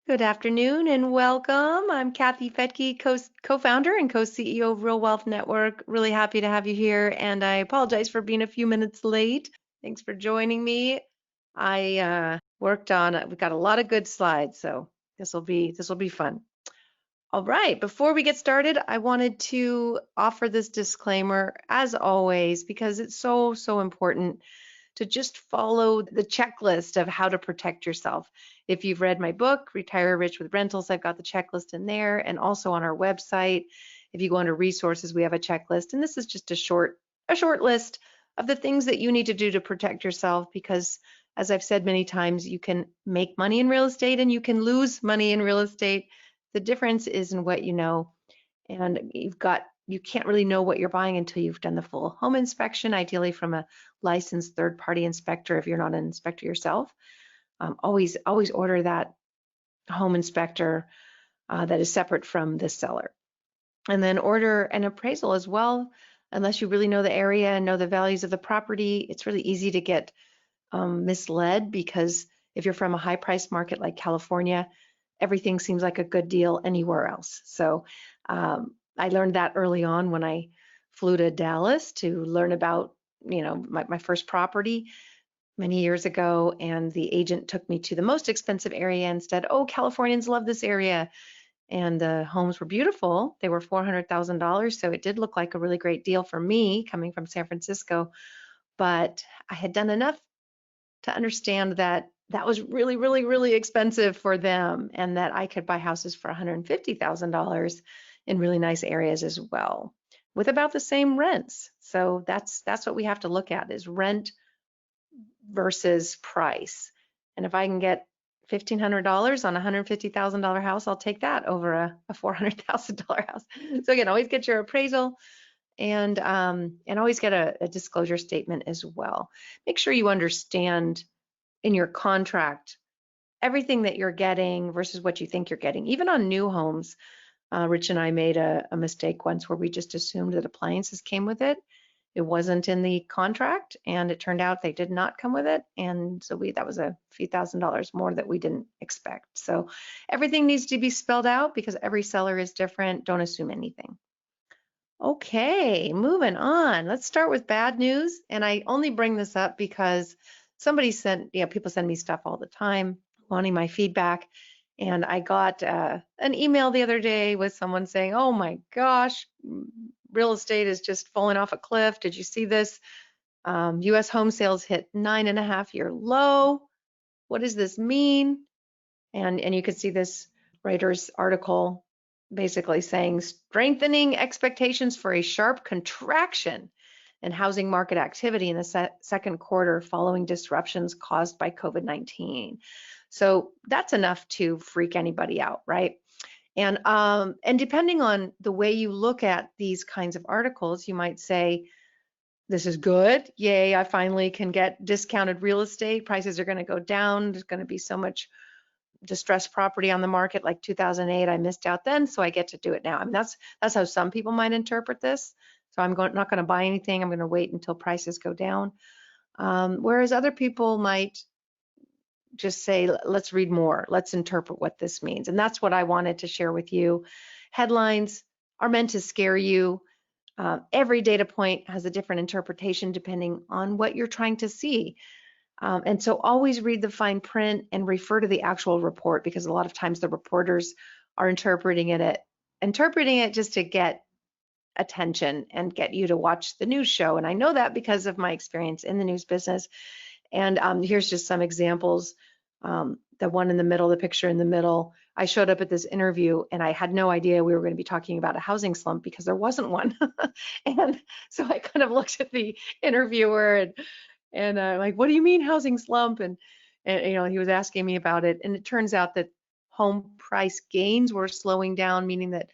Good afternoon and welcome. I'm Kathy Fettke, co-founder and co-CEO of Real Wealth Network. Really happy to have you here, and I apologize for being a few minutes late. Thanks for joining me. I worked on it. We've got a lot of good slides, so this will be fun. All right, before we get started, I wanted to offer this disclaimer as always because it's so important to just follow the checklist of how to protect yourself. If you've read my book, Retire Rich with Rentals, I've got the checklist in there, and also on our website. If you go under resources, we have a checklist, and this is just a short list of the things that you need to do to protect yourself because as I've said many times, you can make money in real estate and you can lose money in real estate. The difference is in what you know, and you can't really know what you're buying until you've done the full home inspection, ideally from a licensed third-party inspector if you're not an inspector yourself. Always order that home inspector that is separate from the seller. And then order an appraisal as well, unless you really know the area and know the values of the property. It's really easy to get misled because if you're from a high price market like California, everything seems like a good deal anywhere else. So I learned that early on when I flew to Dallas to learn about, my first property many years ago, and the agent took me to the most expensive area instead. Oh, Californians love this area. And the homes were beautiful. They were $400,000, so it did look like a really great deal for me coming from San Francisco. But I had done enough to understand that that was really expensive for them and that I could buy houses for $150,000 in really nice areas as well with about the same rents. So that's what we have to look at is rent versus price. And if I can get $1,500 on a $150,000 house, I'll take that over a $400,000 house. So again, always get your appraisal and always get a disclosure statement as well. Make sure you understand in your contract everything that you're getting versus what you think you're getting. Even on new homes, Rich and I made a mistake once where we just assumed that appliances came with it. It wasn't in the contract, and it turned out they did not come with it. And so that was a few $1,000s more that we didn't expect. So everything needs to be spelled out because every seller is different. Don't assume anything. Okay, moving on. Let's start with bad news. And I only bring this up because people send me stuff all the time wanting my feedback. And I got an email the other day with someone saying, oh my gosh, real estate is just falling off a cliff. Did you see this? US home sales hit 9.5-year low. What does this mean? And you could see this writer's article basically saying strengthening expectations for a sharp contraction in housing market activity in the second quarter following disruptions caused by COVID-19. So that's enough to freak anybody out, right? And depending on the way you look at these kinds of articles, you might say, this is good. Yay, I finally can get discounted real estate. Prices are going to go down. There's going to be so much distressed property on the market like 2008. I missed out then, so I get to do it now. I mean, that's how some people might interpret this. So I'm not going to buy anything. I'm going to wait until prices go down. Whereas other people might just say, let's read more. Let's interpret what this means. And that's what I wanted to share with you. Headlines are meant to scare you. Every data point has a different interpretation depending on what you're trying to see. And so always read the fine print and refer to the actual report because a lot of times the reporters are interpreting it just to get attention and get you to watch the news show. And I know that because of my experience in the news business. And here's just some examples. The one in the middle, the picture in the middle, I showed up at this interview and I had no idea we were going to be talking about a housing slump because there wasn't one. And so I kind of looked at the interviewer and like, what do you mean housing slump? And he was asking me about it. And it turns out that home price gains were slowing down, meaning that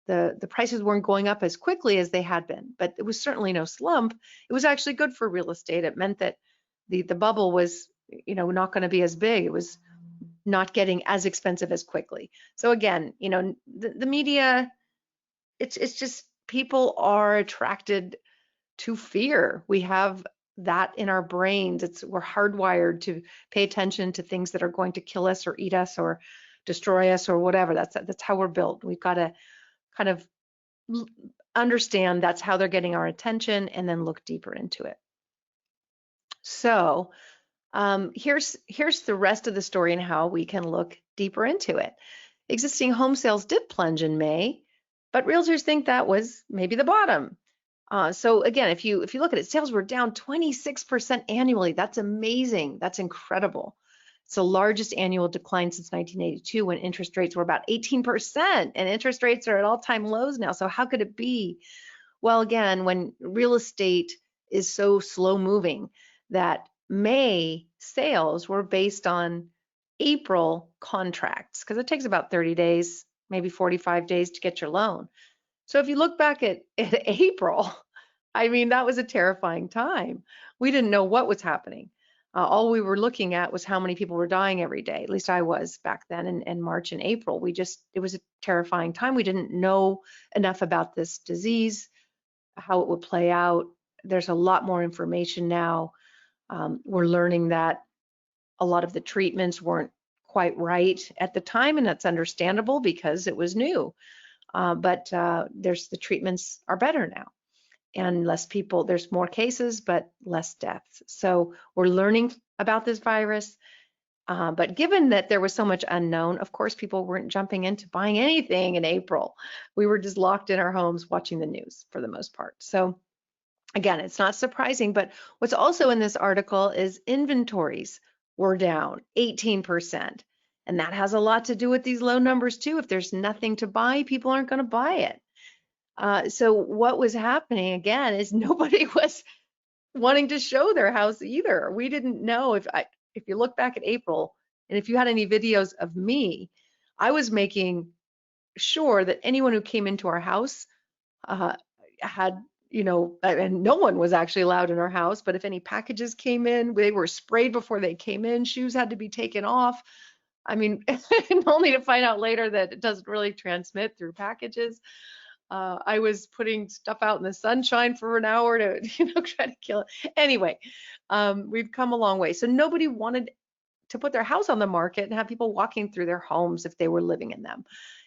the prices weren't going up as quickly as they had been. But it was certainly no slump. It was actually good for real estate. It meant that the bubble was, not going to be as big. It was not getting as expensive as quickly. So again, the media, it's just people are attracted to fear. We have that in our brains. We're hardwired to pay attention to things that are going to kill us or eat us or destroy us or whatever. That's how we're built. We've got to kind of understand that's how they're getting our attention and then look deeper into it. So here's the rest of the story and how we can look deeper into it. Existing home sales did plunge in May, but realtors think that was maybe the bottom. So again, if you look at it, sales were down 26% annually. That's amazing. That's incredible. It's the largest annual decline since 1982 when interest rates were about 18%, and interest rates are at all-time lows now. So how could it be? Well, again, when real estate is so slow moving that May sales were based on April contracts, because it takes about 30 days, maybe 45 days to get your loan. So if you look back at April, I mean, that was a terrifying time. We didn't know what was happening. All we were looking at was how many people were dying every day. At least I was back then in March and April. It was a terrifying time. We didn't know enough about this disease, how it would play out. There's a lot more information now. We're learning that a lot of the treatments weren't quite right at the time, and that's understandable because it was new. But the treatments are better now, and less people, there's more cases, but less deaths. So we're learning about this virus. But given that there was so much unknown, of course, people weren't jumping into buying anything in April. We were just locked in our homes watching the news for the most part. So again, it's not surprising, but what's also in this article is inventories were down 18%. And that has a lot to do with these low numbers too. If there's nothing to buy, people aren't going to buy it. So what was happening again is nobody was wanting to show their house either. We didn't know if you look back at April, and if you had any videos of me, I was making sure that anyone who came into our house had, and no one was actually allowed in our house, but if any packages came in, they were sprayed before they came in. Shoes had to be taken off. I mean, only to find out later that it doesn't really transmit through packages. I was putting stuff out in the sunshine for an hour to, try to kill it. Anyway, we've come a long way. So nobody wanted to put their house on the market and have people walking through their homes if they were living in them,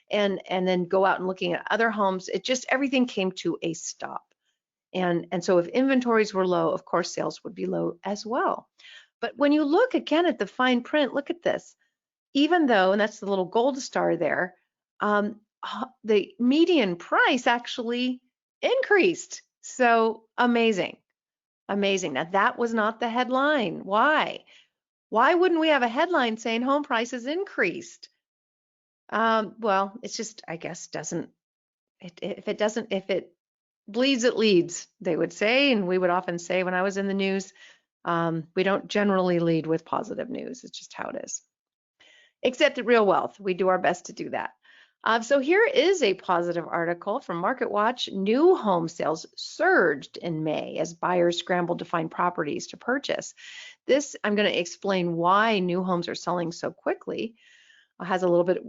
and then go out and looking at other homes. Everything came to a stop. And so if inventories were low, of course, sales would be low as well. But when you look again at the fine print, look at this. Even though, and that's the little gold star there, the median price actually increased. So amazing, amazing. Now that was not the headline. Why? Why wouldn't we have a headline saying home prices increased? Well, it's just, I guess, if it bleeds, it leads, they would say. And we would often say when I was in the news, we don't generally lead with positive news. It's just how it is. Except at RealWealth, we do our best to do that. So here is a positive article from MarketWatch. New home sales surged in May as buyers scrambled to find properties to purchase. I'm going to explain why new homes are selling so quickly. It has a little bit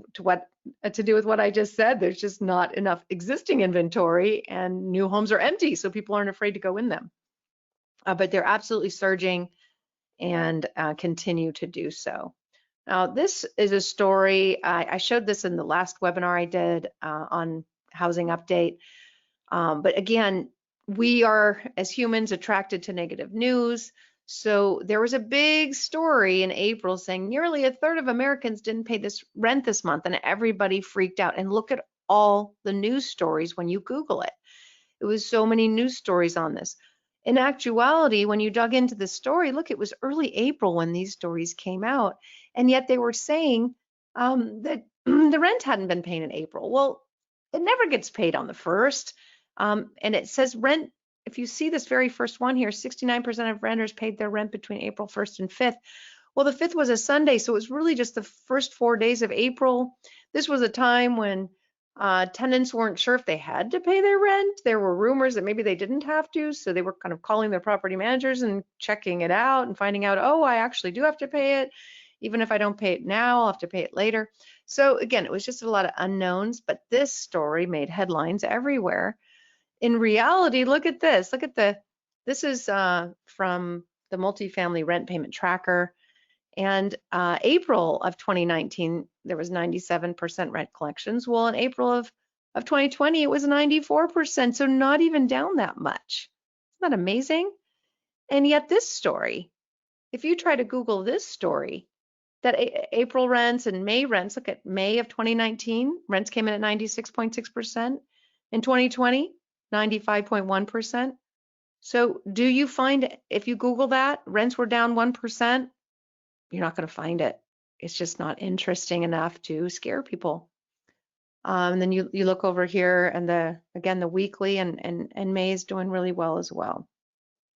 to do with what I just said. There's just not enough existing inventory, and new homes are empty, so people aren't afraid to go in them. But they're absolutely surging and continue to do so. Now, this is a story, I showed this in the last webinar I did on Housing Update. But again, we are, as humans, attracted to negative news. So there was a big story in April saying nearly a third of Americans didn't pay this rent this month, and everybody freaked out. And look at all the news stories when you Google it. It was so many news stories on this. In actuality, when you dug into the story, look, it was early April when these stories came out, and yet they were saying that the rent hadn't been paid in April. Well, it never gets paid on the 1st, and it says rent. If you see this very first one here, 69% of renters paid their rent between April 1st and 5th. Well, the 5th was a Sunday, so it was really just the first 4 days of April. This was a time when tenants weren't sure if they had to pay their rent. There were rumors that maybe they didn't have to, so they were kind of calling their property managers and checking it out and finding out, oh, I actually do have to pay it. Even if I don't pay it now, I'll have to pay it later. So again, it was just a lot of unknowns, but this story made headlines everywhere. In reality, look at this. This is from the multifamily rent payment tracker. And April of 2019, there was 97% rent collections. Well, in April of 2020, it was 94%, so not even down that much. Isn't that amazing? And yet this story, if you try to Google this story, that April rents and May rents, look at May of 2019, rents came in at 96.6%. In 2020, 95.1%. So do you find, if you Google that, rents were down 1%, you're not going to find it. It's just not interesting enough to scare people. And then you look over here, and the weekly, and May is doing really well as well.